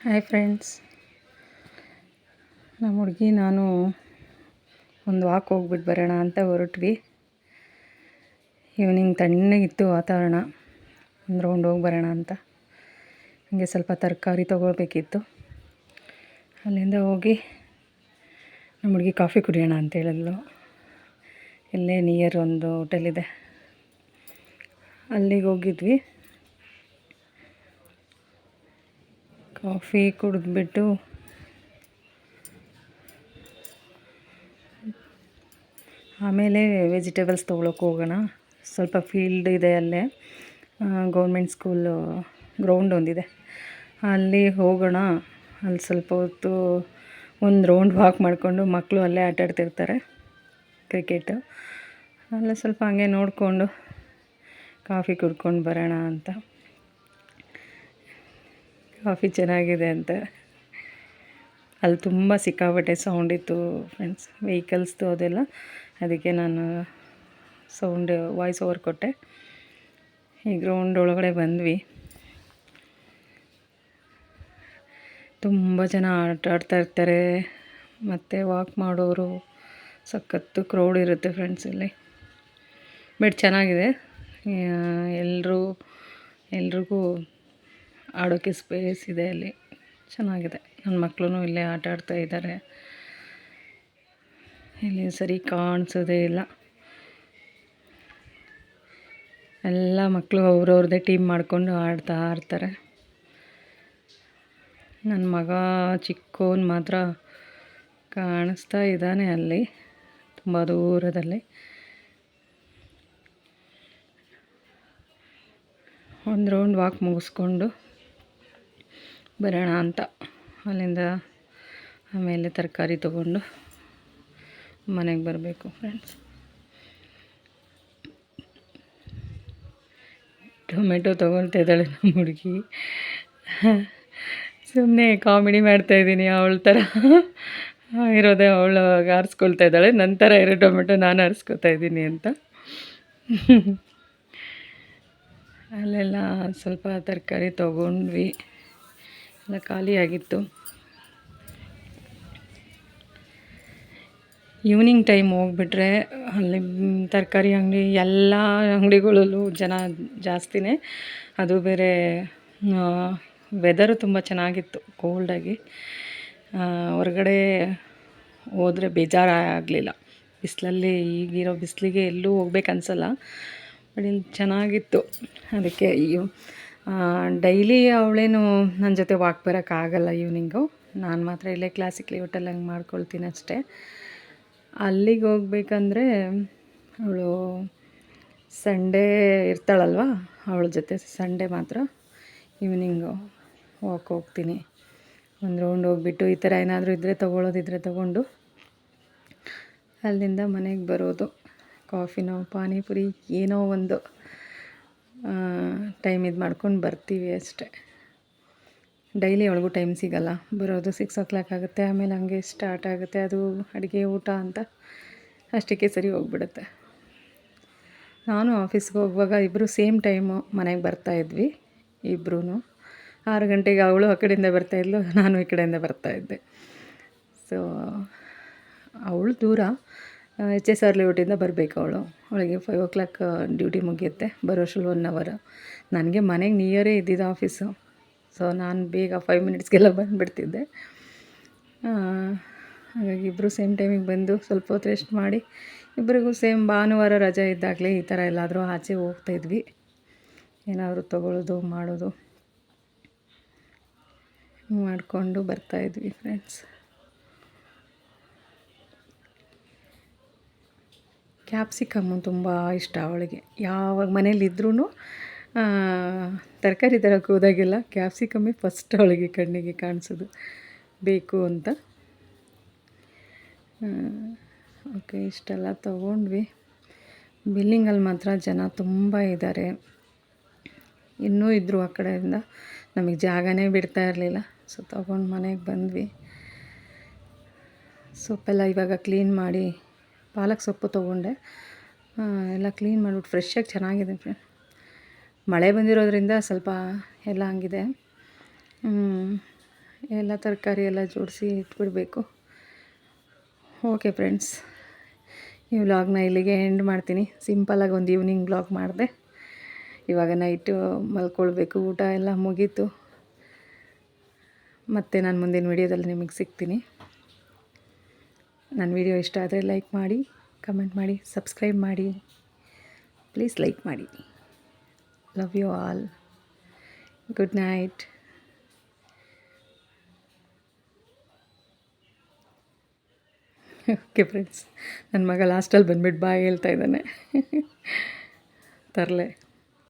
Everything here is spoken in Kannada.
ಹಾಯ್ ಫ್ರೆಂಡ್ಸ್, ನಮ್ಮ ಹುಡುಗಿ ನಾನು ಒಂದು ವಾಕ್ ಹೋಗ್ಬಿಟ್ಟು ಬರೋಣ ಅಂತ ಹೊರಟ್ವಿ. ಈವ್ನಿಂಗ್ ತಣ್ಣಗಿತ್ತು ವಾತಾವರಣ, ಒಂದು ರೌಂಡ್ ಹೋಗಿ ಬರೋಣ ಅಂತ. ಹಾಗೆ ಸ್ವಲ್ಪ ತರಕಾರಿ ತೊಗೊಳ್ಬೇಕಿತ್ತು. ಅಲ್ಲಿಂದ ಹೋಗಿ ನಮ್ಮ ಹುಡುಗಿ ಕಾಫಿ ಕುಡಿಯೋಣ ಅಂತ ಹೇಳಿದ್ಲು. ಇಲ್ಲೇ ನಿಯರ್ ಒಂದು ಹೋಟೆಲ್ ಇದೆ, ಅಲ್ಲಿಗೆ ಹೋಗಿದ್ವಿ. ಕಾಫಿ ಕುಡಿದ್ಬಿಟ್ಟು ಆಮೇಲೆ ವೆಜಿಟೇಬಲ್ಸ್ ತೊಗೊಳಕ್ಕೆ ಹೋಗೋಣ. ಸ್ವಲ್ಪ ಫೀಲ್ಡ್ ಇದೆ ಅಲ್ಲೇ, ಗೌರ್ಮೆಂಟ್ ಸ್ಕೂಲು ಗ್ರೌಂಡ್ ಒಂದಿದೆ, ಅಲ್ಲಿ ಹೋಗೋಣ. ಅಲ್ಲಿ ಸ್ವಲ್ಪ ಹೊತ್ತು ಒಂದು ರೌಂಡ್ ವಾಕ್ ಮಾಡಿಕೊಂಡು ಮಕ್ಕಳು ಅಲ್ಲೇ ಆಟಾಡ್ತಿರ್ತಾರೆ ಕ್ರಿಕೆಟು. ಅಲ್ಲೇ ಸ್ವಲ್ಪ ಹಂಗೆ ನೋಡಿಕೊಂಡು ಕಾಫಿ ಕುಡ್ಕೊಂಡು ಬರೋಣ ಅಂತ. ಕಾಫಿ ಚೆನ್ನಾಗಿದೆ ಅಂತ. ಅಲ್ಲಿ ತುಂಬ ಸಿಕ್ಕಾಪಟ್ಟೆ ಸೌಂಡ್ ಇತ್ತು ಫ್ರೆಂಡ್ಸ್, ವೆಹಿಕಲ್ಸ್ದು ಅದೆಲ್ಲ. ಅದಕ್ಕೆ ನಾನು ವಾಯ್ಸ್ ಓವರ್ ಕೊಟ್ಟೆ. ಈ ಗ್ರೌಂಡ್ ಒಳಗಡೆ ಬಂದ್ವಿ. ತುಂಬ ಜನ ಆಟ ಆಡ್ತಾ ಇರ್ತಾರೆ, ಮತ್ತು ವಾಕ್ ಮಾಡೋರು. ಸಖತ್ತು ಕ್ರೌಡ್ ಇರುತ್ತೆ ಫ್ರೆಂಡ್ಸ್ ಇಲ್ಲಿ. ಬಟ್ ಚೆನ್ನಾಗಿದೆ, ಎಲ್ರಿಗೂ ಆಡೋಕ್ಕೆ ಸ್ಪೇಸ್ ಇದೆ ಅಲ್ಲಿ, ಚೆನ್ನಾಗಿದೆ. ನನ್ನ ಮಕ್ಕಳು ಇಲ್ಲೇ ಆಟ ಆಡ್ತಾ ಇದ್ದಾರೆ. ಇಲ್ಲಿ ಸರಿ ಕಾಣಿಸೋದೇ ಇಲ್ಲ. ಎಲ್ಲ ಮಕ್ಕಳು ಅವ್ರವ್ರದ್ದೇ ಟೀಮ್ ಮಾಡಿಕೊಂಡು ಆಡ್ತಾ ಇರ್ತಾರೆ. ನನ್ನ ಮಗ ಚಿಕ್ಕವನು ಮಾತ್ರ ಕಾಣಿಸ್ತಾ ಇದ್ದಾನೆ ಅಲ್ಲಿ ತುಂಬ ದೂರದಲ್ಲಿ. ಒಂದು ರೌಂಡ್ ವಾಕ್ ಮುಗಿಸ್ಕೊಂಡು ಬರೋಣ ಅಂತ. ಅಲ್ಲಿಂದ ಆಮೇಲೆ ತರಕಾರಿ ತೊಗೊಂಡು ಮನೆಗೆ ಬರಬೇಕು ಫ್ರೆಂಡ್ಸ್. ಟೊಮೆಟೊ ತೊಗೊಳ್ತಾ ಇದ್ದಾಳೆ ನಮ್ಮ ಹುಡುಗಿ. ಸುಮ್ಮನೆ ಕಾಮಿಡಿ ಮಾಡ್ತಾಯಿದ್ದೀನಿ, ಅವಳ ಥರ ಇರೋದೇ ಅವಳು ಆರಿಸ್ಕೊಳ್ತಾ ಇದ್ದಾಳೆ. ನಂತರ ಇರೋ ಟೊಮೆಟೊ ನಾನು ಆರಿಸ್ಕೊತಾ ಇದ್ದೀನಿ ಅಂತ. ಅಲ್ಲೆಲ್ಲ ಸ್ವಲ್ಪ ತರಕಾರಿ ತೊಗೊಂಡ್ವಿ, ಎಲ್ಲ ಖಾಲಿಯಾಗಿತ್ತು. ಈವ್ನಿಂಗ್ ಟೈಮ್ ಹೋಗ್ಬಿಟ್ರೆ ಅಲ್ಲಿ ತರಕಾರಿ ಅಂಗಡಿ ಎಲ್ಲ ಅಂಗಡಿಗಳಲ್ಲೂ ಜನ ಜಾಸ್ತಿನೇ. ಅದು ಬೇರೆ ವೆದರು ತುಂಬ ಚೆನ್ನಾಗಿತ್ತು, ಕೋಲ್ಡಾಗಿ. ಹೊರಗಡೆ ಹೋದರೆ ಬೇಜಾರಾಗಲಿಲ್ಲ. ಬಿಸಿಲಲ್ಲಿ ಈಗಿರೋ ಬಿಸಿಲಿಗೆ ಎಲ್ಲೂ ಹೋಗ್ಬೇಕು ಅನಿಸಲ್ಲ. ಬಟ್ ಇಲ್ಲಿ ಚೆನ್ನಾಗಿತ್ತು. ಅದಕ್ಕೆ ಡೈಲಿ ಅವಳೇನು ನನ್ನ ಜೊತೆ ವಾಕ್ ಬರೋಕ್ಕಾಗಲ್ಲ ಈವ್ನಿಂಗು. ನಾನು ಮಾತ್ರ ಇಲ್ಲೇ ಕ್ಲಾಸಿಕಲಿ ಹೋಟೆಲ್ ಹಂಗೆ ಮಾಡ್ಕೊಳ್ತೀನಿ ಅಷ್ಟೇ. ಅಲ್ಲಿಗೆ ಹೋಗ್ಬೇಕಂದ್ರೆ ಅವಳು ಸಂಡೇ ಇರ್ತಾಳಲ್ವ, ಅವಳ ಜೊತೆ ಸಂಡೇ ಮಾತ್ರ ಈವ್ನಿಂಗು ವಾಕ್ ಹೋಗ್ತೀನಿ. ಒಂದು ರೌಂಡ್ ಹೋಗ್ಬಿಟ್ಟು ಈ ಥರ ಏನಾದರೂ ಇದ್ದರೆ ತೊಗೊಳ್ಳೋದಿದ್ರೆ ತೊಗೊಂಡು ಅಲ್ಲಿಂದ ಮನೆಗೆ ಬರೋದು. ಕಾಫಿನೋ ಪಾನಿಪುರಿ ಏನೋ ಒಂದು ಟೈಮ್ ಇದು ಮಾಡ್ಕೊಂಡು ಬರ್ತೀವಿ ಅಷ್ಟೆ. ಡೈಲಿ ಅವಳಿಗೂ ಟೈಮ್ ಸಿಗಲ್ಲ, ಬರೋದು 6 o'clock ಆಗುತ್ತೆ. ಆಮೇಲೆ ಹಂಗೆ ಸ್ಟಾರ್ಟ್ ಆಗುತ್ತೆ ಅದು ಅಡುಗೆ ಊಟ ಅಂತ, ಅಷ್ಟಕ್ಕೆ ಸರಿ ಹೋಗ್ಬಿಡುತ್ತೆ. ನಾನು ಆಫೀಸ್ಗೆ ಹೋಗುವಾಗ ಇಬ್ಬರು ಸೇಮ್ ಟೈಮು ಮನೆಗೆ ಬರ್ತಾಯಿದ್ವಿ. ಇಬ್ಬರೂ 6 ಗಂಟೆಗೆ ಅವಳು ಆ ಕಡೆಯಿಂದ ಬರ್ತಾಯಿದ್ಲು, ನಾನು ಈ ಕಡೆಯಿಂದ ಬರ್ತಾಯಿದ್ದೆ. ಸೊ ಅವಳು ದೂರ, HSR ಲೇಔಟಿಂದ ಬರಬೇಕು ಅವಳಿಗೆ 5 o'clock ಡ್ಯೂಟಿ ಮುಗಿಯುತ್ತೆ. ಬರೋಷ್ಟರಲ್ಲಿ 1 hour. ನನಗೆ ಮನೆಗೆ ನಿಯರೇ ಇದ್ದಿದ್ದು ಆಫೀಸು. ಸೊ ನಾನು ಬೇಗ 5 minutesಗೆಲ್ಲ ಬಂದುಬಿಡ್ತಿದ್ದೆ. ಹಾಗಾಗಿ ಇಬ್ಬರು ಸೇಮ್ ಟೈಮಿಗೆ ಬಂದು ಸ್ವಲ್ಪ ಹೊತ್ತು ರೆಸ್ಟ್ ಮಾಡಿ, ಇಬ್ಬರಿಗೂ ಸೇಮ್ ಭಾನುವಾರ ರಜೆ ಇದ್ದಾಗಲೇ ಈ ಥರ ಎಲ್ಲಾದರೂ ಆಚೆ ಹೋಗ್ತಾಯಿದ್ವಿ. ಏನಾದರೂ ತೊಗೊಳ್ಳೋದು ಮಾಡೋದು ಮಾಡಿಕೊಂಡು ಬರ್ತಾಯಿದ್ವಿ ಫ್ರೆಂಡ್ಸ್. ಕ್ಯಾಪ್ಸಿಕಮ್ಮು ತುಂಬ ಇಷ್ಟ ಅವಳಿಗೆ. ಯಾವಾಗ ಮನೇಲಿದ್ರೂ ತರಕಾರಿ ತರಕ್ಕೆ ಹೋದಾಗೆಲ್ಲ ಕ್ಯಾಪ್ಸಿಕಮ್ಮೇ ಫಸ್ಟ್ ಅವಳಿಗೆ ಕಣ್ಣಿಗೆ ಕಾಣಿಸೋದು, ಬೇಕು ಅಂತ. ಓಕೆ, ಇಷ್ಟೆಲ್ಲ ತೊಗೊಂಡ್ವಿ. ಬಿಲ್ಲಿಂಗಲ್ಲಿ ಮಾತ್ರ ಜನ ತುಂಬ ಇದ್ದಾರೆ. ಇನ್ನೂ ಇದ್ದರು ಆ ಕಡೆಯಿಂದ, ನಮಗೆ ಜಾಗನೇ ಬಿಡ್ತಾ ಇರಲಿಲ್ಲ. ಸೊ ತೊಗೊಂಡು ಮನೆಗೆ ಬಂದ್ವಿ. ಸೊಪ್ಪೆಲ್ಲ ಇವಾಗ ಕ್ಲೀನ್ ಮಾಡಿ, ಪಾಲಕ್ ಸೊಪ್ಪು ತೊಗೊಂಡೆ, ಎಲ್ಲ ಕ್ಲೀನ್ ಮಾಡಿಬಿಟ್ಟು ಫ್ರೆಶ್ಶಾಗಿ ಚೆನ್ನಾಗಿದೆ. ಮಳೆ ಬಂದಿರೋದ್ರಿಂದ ಸ್ವಲ್ಪ ಎಲ್ಲ ಹಂಗಿದೆ. ಎಲ್ಲ ತರಕಾರಿ ಎಲ್ಲ ಜೋಡಿಸಿ ಇಟ್ಬಿಡಬೇಕು. ಓಕೆ ಫ್ರೆಂಡ್ಸ್, ಈ ವ್ಲಾಗ್ನ ಇಲ್ಲಿಗೆ ಎಂಡ್ ಮಾಡ್ತೀನಿ. ಸಿಂಪಲಾಗಿ ಒಂದು ಈವ್ನಿಂಗ್ ವ್ಲಾಗ್ ಮಾಡಿದೆ. ಇವಾಗ ನೈಟು ಮಲ್ಕೊಳ್ಬೇಕು. ಊಟ ಎಲ್ಲ ಮುಗೀತು. ಮತ್ತು ನಾನು ಮುಂದಿನ ವೀಡಿಯೋದಲ್ಲಿ ನಿಮಗೆ ಸಿಗ್ತೀನಿ. ನನ್ನ ವೀಡಿಯೋ ಇಷ್ಟ ಆದರೆ ಲೈಕ್ ಮಾಡಿ, ಕಮೆಂಟ್ ಮಾಡಿ, ಸಬ್ಸ್ಕ್ರೈಬ್ ಮಾಡಿ. ಪ್ಲೀಸ್ ಲೈಕ್ ಮಾಡಿ. Love you all. Good night. Okay friends, ನನ್ನ ಮಗ ಲಾಸ್ಟಲ್ಲಿ ಬಂದುಬಿಟ್ಟು ಬಾಯ್ ಹೇಳ್ತಾ ಇದ್ದಾನೆ. ತರಲೆ.